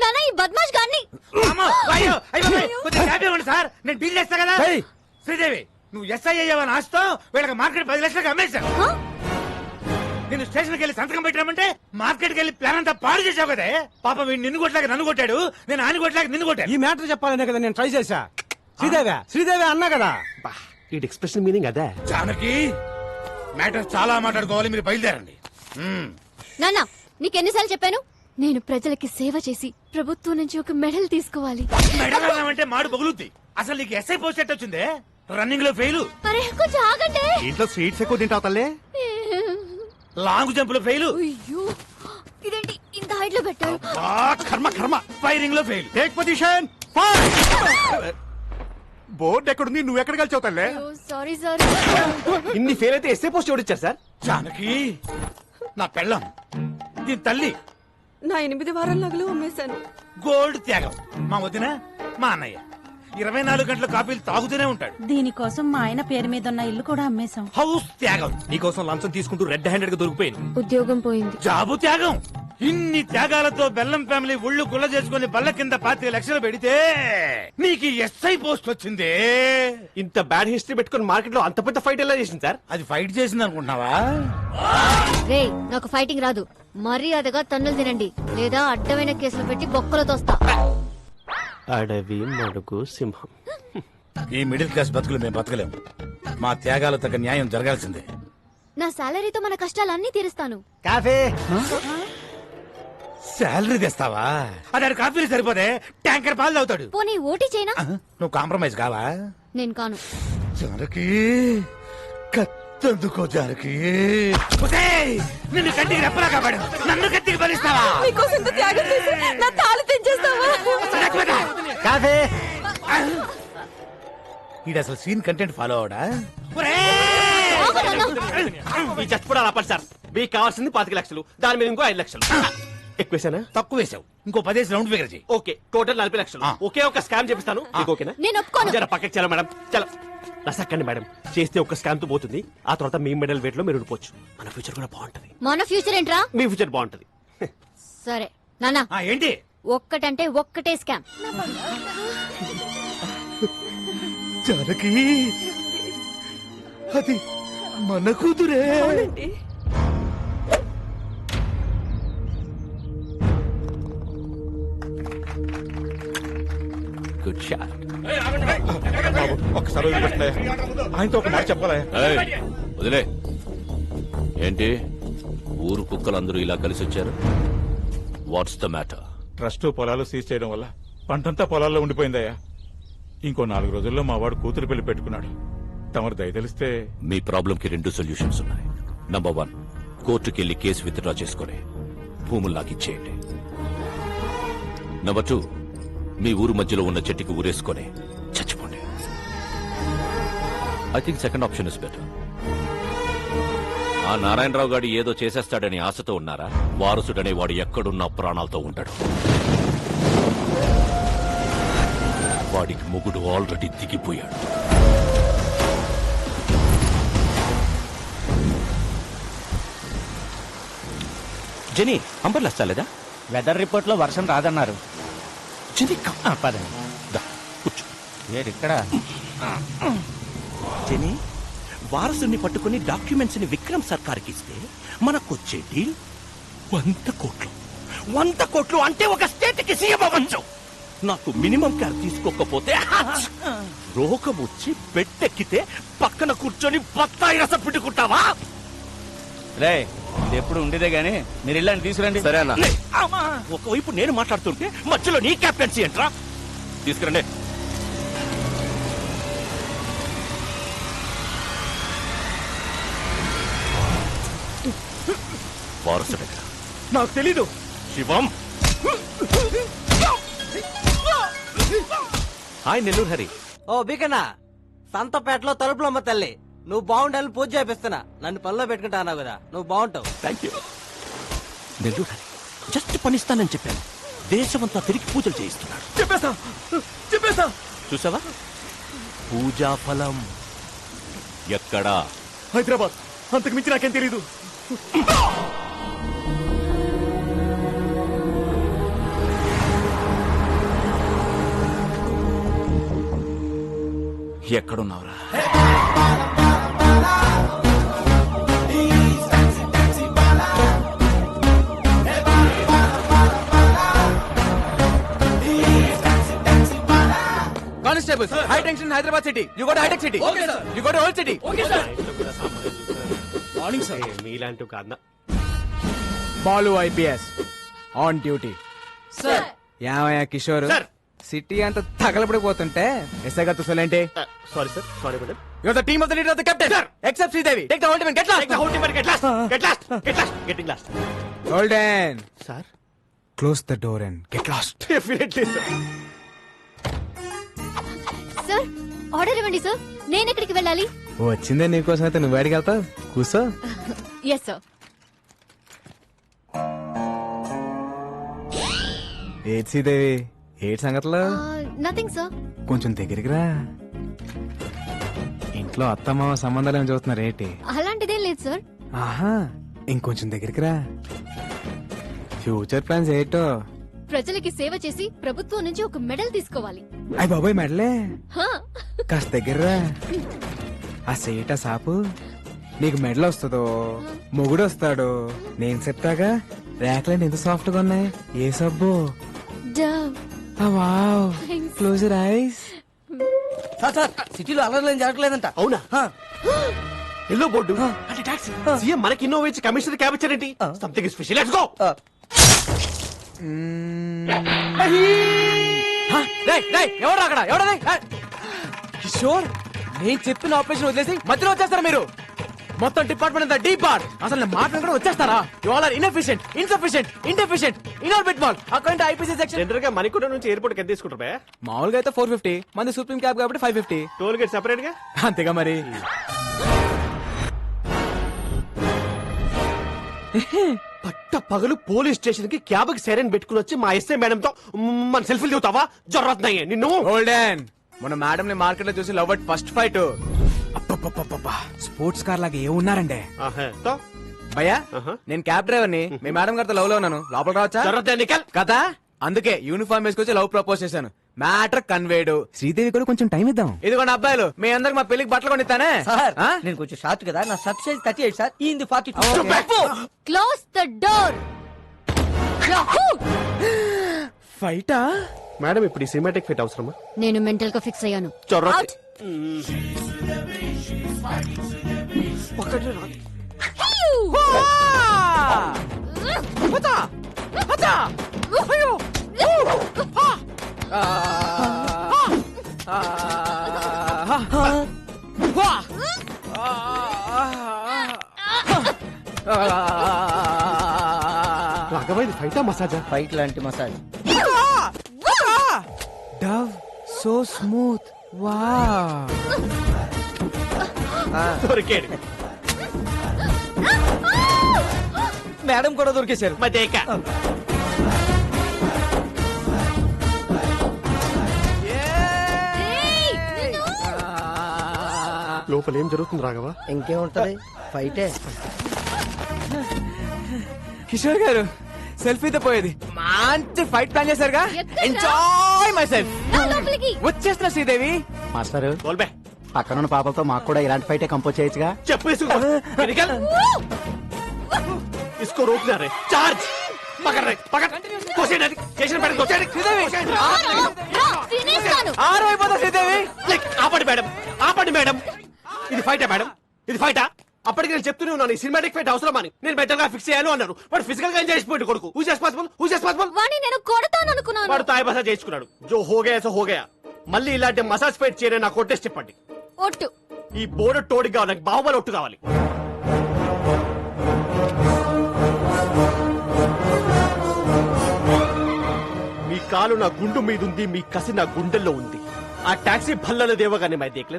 నాన్న ఈ బద్మాష్ గాన్ని సార్ నేను డీల్ చేస్తా కదా. శ్రీదేవి నువ్వు ఎస్ఐ అయ్యావని ఆస్తో వీళ్ళకి మార్కెట్ 10 లక్షలకు అమ్మేశాను. నేను స్టేషన్కి వెళ్ళి సంతకం పెట్టామంటే మార్కెట్కి వెళ్ళి ప్లాన్ అంతా పాడు చేసావు కదా. పాప వీడు నిన్ను కొట్టలేక నన్ను కొట్టాడు, నేను ఆయన కొట్టలేక నిన్ను కొట్టాను. ఈ మ్యాటర్ చెప్పాలనే కదా నేను ట్రై చేశా. శ్రీదేవి అన్నా కదా. ఈ ఎక్స్ప్రెషన్ మీనింగ్ అదే. జానకి మ్యాటర్ చాలా మాట్లాడుకోవాలి, మీరు బయలుదేరండి. నాన్న నీకెన్నిసార్లు చెప్పాను, నేను ప్రజలకి సేవ చేసి ప్రభుత్వం నుంచి ఒక మెడల్ తీసుకోవాలి. మెడల్ అంటే మాడు పగులుద్ది. అసలు నీకు ఎస్ఐ పోస్ట్ ఎట్ వచ్చిందే? రన్నింగ్ లో ఫెయిల్, అరే కొంచెం ఆగండి. ఇంట్లో స్వీట్స్ ఎక్కువ తింటావు తల్లే. లాంగ్ జంప్ లో ఫెయిల్. అయ్యో ఇదేంటి ఇంత హైట్ లో పెట్టారు? కర్మ కర్మ. ఫైరింగ్ లో ఫెయిల్. Take position. బోర్డు ఎక్కడుంది, నువ్వు ఎక్కడ కలిసావు తల్లే? Sorry sorry. ఇన్ని ఫెయిల్ అయితే ఎస్ఏ పోస్ట్ ఎవరిచ్చారు సార్? జానకి నా పెళ్ళం, దీని తల్లి. నా 8 వారాల నగలు అమ్మేశాను. గోల్డ్ త్యాగం. మా వదిన మా అన్నయ్య 24 గంటల కాఫీలు తాగుతూనే ఉంటాడు. దీనికోసం మా ఆయన పేరు మీద ఉన్న ఇల్లు కూడా అమ్మేశాం. హౌస్ త్యాగం. నీకోసం లంచం తీసుకుంటూ రెడ్ హ్యాండెడ్ గా దొరికిపోయింది. ఉద్యోగం పోయింది. జాబు త్యాగం. ఇన్ని త్యాగాలతో బెల్లం ఫ్యామిలీ ఒళ్ళు గుల్ల చేసుకుని బల్ల కింద 25 లక్షలు పెడితే నీకు ఎస్ఐ పోస్ట్ వచ్చిందే. ఇంత బ్యాడ్ హిస్టరీ పెట్టుకుని మార్కెట్ లో అంత పెద్ద ఫైట్ ఎలా చేసింది సార్? అది ఫైట్ చేసింది అనుకుంటున్నావా? రే నాకు ఫైటింగ్ రాదు, మర్యాదగా తన్నులు తినండి లేదా అడ్డమైన కేసులు పెట్టి బొక్కలు తోస్తా. అడవి మడుగు సింహం. ఈ మిడిల్ క్లాస్ బతుకులు మేము బతకలేము. మా త్యాగాలు తగ్గ న్యాయం జరగాల్సిందే. నా సాలరీతో మన కష్టాలన్నీ తీరుస్తాను. కాఫీ. శాలరీ తెస్తావా? అది కాఫీలు సరిపోతే ట్యాంకర్ పాలు తాగుతాడు. పోనీ ఓటీ చేయనా? నువ్వు కాంప్రమైజ్ కావా? నేను కాను. జానకి కత్తందుకో జానకి. నిన్ను కంటికి రెప్పలా కాపాడు, నన్ను కత్తికి బలిస్తావా? మీకోసం ఇంత త్యాగం చేసి నా తాళి తెంచేస్తావా? కాఫీ. ఇది అసలు సీన్ కంటెంట్ ఫాలో అవడా? ఈ చచ్చిపోవడాలు ఆపండి సార్. మీకు కావాల్సింది 25 లక్షలు, దాని మీద ఇంకో 5 లక్షలు ఎక్కువేసానా? తక్కువ వేసావు, ఇంకో 10 రౌండ్ ఫిగర్ చేయి. ఓకే, టోటల్ 40 లక్షలు. ఒకే ఒక స్కామ్ చేపిస్తాను. మీకు ఓకేనా? నేను ఒప్పుకోను. జర పక్కకి చలో మేడం, చలో. రసక్కండి మేడం, చేస్తే ఒక స్కామ్ తో పోతుంది. ఆ తర్వాత మీ మెడల్ వెయిట్ లో మీరు ఉండిపోవచ్చు. మన ఫ్యూచర్ కూడా బాగుంటది. మన ఫ్యూచర్ ఏంట్రా? మీ ఫ్యూచర్ బాగుంటది. సరే నాన్న, ఏంటి ఒక్కటంటే ఒక్కటే స్కామ్. జానకి అది మన కూతురే. Good shot. ఒకసారి ఆయనతో ఒక మాట చెప్పాలా? వదిలే. ఏంటి ఊరు కుక్కలందరూ ఇలా కలిసి వచ్చారు? What's the matter? ట్రస్ట్ పొలాలు సీజ్ చేయడం వల్ల పంటంతా పొలాల్లో ఉండిపోయిందయ్యా. ఇంకో 4 రోజుల్లో మా వాడు కూతురు పెళ్లి పెట్టుకున్నాడు. తమరు దయతలిస్తే. మీ ప్రాబ్లం కి 2 సొల్యూషన్స్ ఉన్నాయి. నంబర్ 1, కోర్టుకెళ్లి కేసు విత్డ్రా చేసుకుని భూములు నాకిచ్చేయండి. నంబర్ 2, మీ ఊరు మధ్యలో ఉన్న చెట్టుకి ఊరేసుకొని చచ్చిపోండి. I think second option is better. ఆ నారాయణరావు గారు ఏదో చేసేస్తాడని ఆశతో ఉన్నారా? వారసుడనే వాడు ఎక్కడున్నా ప్రాణాలతో ఉంటాడు. వాడికి మొగుడు ఆల్రెడీ దిగిపోయాడు. జెనీ, అంబర్లా వస్తలేదా? వెదర్ రిపోర్ట్ లో వర్షం రాదన్నారు. పదండి. కూర్చో. ఇక్కడ జెనీ, వారసుని పట్టుకుని డాక్యుమెంట్స్ ని విక్రమ్ సర్కార్కి ఇస్తే మనకొచ్చే డీల్ 100 కోట్లు. 100 కోట్లు అంటే ఒక స్టేట్ కి సీఎం అవ్వచ్చు. నాకు మినిమం కేర్ తీసుకోకపోతే రోగం వచ్చి బెడ్డెక్కితే పక్కన కూర్చొని బత్తాయి రసం పిండుకుంటావా? రే, ఇది ఎప్పుడు ఉండేదే గానీ మీరు ఇల్లాంటి తీసుకురండి. సరే అన్న. ఒకవైపు నేను మాట్లాడుతుంటే మధ్యలో నీ క్యాప్టెన్సీ ఏంట్రా? తీసుకురండి. వారసుడు ఎక్కడ? నాకు తెలీదు. శివం. హాయ్ నెల్లూరు హరి. ఓ బికనా, సంతపేటలో తలుపులమ్మ తల్లి. నువ్వు బాగుండాలని పూజ చేపిస్తున్నా. నన్ను పనిలో పెట్టుకుంటా అన్నావు కదా, నువ్వు బాగుంటావు. Thank you. Nellore Hari just పనిస్తానని చెప్పాను. దేశమంతా తిరిగి పూజలు చేయిస్తున్నాడు. చెప్పేసా చూసావా? పూజా ఫలం ఎక్కడా? హైదరాబాద్. అంతకు మించి నాకేం తెలీదు. ఎక్కడున్నావురా? Constable, high tension Hyderabad city. You go to hitech city. You go to old city. మీలాంటి ఒక అన్న Balu IPS on duty. Sir ఏమయ్యా కిషోర్, సార్. సిటీ అంతా తగలబడిపోతుంటే ఎస్ఐ గారు తుసలేంటి? Sorry sir, sorry madam. You are the team of the leader of the captain except Sridevi. Take the whole team and get lost. Golden sir close the door and get lost. Definitely sir. Sir order ఇవ్వండి sir. నేను ఎక్కడికి వెళ్ళాలి? వచ్చిందే నీకోసం అయితే నువ్వు బయటికి వెళ్తావు. కూర్చో. Yes sir. ఏది శ్రీదేవి, ఏడు సంగతులు? Nothing sir. కొంచెం దగ్గరికి రా. ఇంట్లో అత్తమామ సంబంధాలు ఏమి చూస్తున్నారు ఏంటి? అలాంటిదేం లేదు సార్. ఆహా, ఇంకొంచెం దగ్గరికి రా. ఫ్యూచర్ ప్లాన్స్ ఏంటో? ప్రజలకి సేవ చేసి ప్రభుత్వం నుంచి ఒక మెడల్ తీసుకోవాలి. అయ్య బాబాయ్ మెడలే. హా. కాస్త దగ్గర రా. ఆ సేట సాపు నీకు మెడల్ వస్తుందో మొగుడు వస్తాడో నేను చెప్తాగా. ర్యాక్లైన్ ఎంత సాఫ్ట్ గా ఉన్నాయి. ఏ సబ్బు? Dove. Wow, Thanks. Close your eyes. Sir సిటీలో అలర్లేం జరగలేదంట. అవునా? ఎల్లో బోర్డు అంటే టాక్సీ. సీఎం మనకి ఇన్నోవా ఇచ్చి కమిషనర్ క్యాబ్ ఇచ్చారేంటి? Something special. Let's go. ఎవరు అక్కడ? ఎవడది? కిషోర్, నేను చెప్పిన ఆపరేషన్ వదిలేసి మధ్యలో వచ్చేస్తారా మీరు? మొత్తం డిపార్ట్మెంట్ అంతా డీప్ పార్ట్. అసలు నేను మాట్లాడుకుంటే వచ్చేస్తారా? You all are inefficient, insufficient, indeficient, Inorbit mall. Account IPC section. General గా మణికొండ నుంచి ఎయిర్పోర్ట్ కి ఎంత తీసుకుంటారు బే? మామూలుగా అయితే 450, మంది సుప్రీం క్యాబ్ కాబట్టి 550. టోల్ గేట్ సెపరేట్ గా. అంతేగా మరి. పట్ట పగలు పోలీస్ స్టేషన్ కి క్యాబ్ కి సైరన్ పెట్టుకుని వచ్చి మా ఎస్ఐ మేడం తో మన సెల్ఫీలు దిగుతావా? జరుగుతున్నాయి నిన్ను. గోల్డెన్, మన మేడం ని మార్కెట్ లో చూసి love at first fight. Sports car లాగా ఏ ఉన్నారండి భయ్యా. నేను క్యాబ్ డ్రైవర్ ని. మీ మేడం గారితో లవ్ లో ఉన్నాను. లోపల రావచ్చా? కదా, అందుకే యూనిఫామ్ వేసుకొచ్చి లవ్ ప్రపోజ్ చేశాను. Matter conveyed. శ్రీదేవి కూడా కొంచెం టైం ఇద్దాం. ఇదిగోండి అబ్బాయిలు, మీ అందరికి మా పెళ్లికి బట్టలు కొనిస్తానే. సార్ నేను కొంచెం షార్ట్ కదా, నా సబ్ సైజ్ 38 సార్. ఈ 42. Close the door. ఫైటా? మేడం ఇప్పుడు ఈ సినిమాటిక్ ఫిట్ అవసరమా? నేను మెంటల్ గా ఫిక్స్ అయ్యాను. Out. రాఘవైంది ఫైటా మసాజా? ఫైట్ లాంటి massage. Dove so smooth. Wow. దొరికాడు. మేడం కూడా దొరికేశారు. మదేక లోపల ఏం జరుగుతుంది రాఘవ? ఇంకేముంటది, ఫైటే. కిషోర్ గారు, సెల్ఫీతో పోయేది. మంచి ఫైట్ ప్లాన్ చేశారుగా. ఎక్కడ్రా? Enjoy myself. నా లోపలికి. వచ్చేస్తున్నా శ్రీదేవి. మాస్టర్, తోల్బే పక్కనున్న పాపలతో మాకు కూడా ఇలాంటి ఫైటే కంపోజ్ చేయొచ్చుగా. చెప్పు ఇసుకో. నికల్. इसको रोकना रे. चार्ज. पकड़ रे, पकड़. कोसेड स्टेशन पर कोसेड. శ్రీదేవి తినేస్తాను. ఆరైపోతా శ్రీదేవి. లైక్ ఆపండి మేడం, ఆపండి మేడం. ఇది ఫైటా మేడం? ఇది ఫైటా? అప్పటికి నేను చెప్తూనే ఉన్నాను ఈ సినిమాటిక్ ఫైట్ అవసరమని. నేను బెటర్ గా ఫిక్స్ చేయాలి అన్నారు. వాడు ఫిజికల్ గా ఎంజాయ్ చేసిపోయాడు కొడుకు. Who's responsible? వాణ్ణి నేను కొడతాను అనుకున్నాను. వాడు తాయి మసాజ్ చేసుకున్నాడు. జో హో గయా సో హో గయా. మళ్ళీ ఇలాంటి మసాజ్ ఫైట్ చేయని నాకు కొట్టేసి చెప్పండి. ఒట్టు. ఈ బోర్డు టోడి కావాలి, నాకు బాహుబలి ఒట్టు కావాలి. మీ కాలు నా గుండు మీద ఉంది, మీ కసి నా గుండెల్లో ఉంది. ఆ టాక్సీ భల్లలో దేవగానే మై దేఖలే.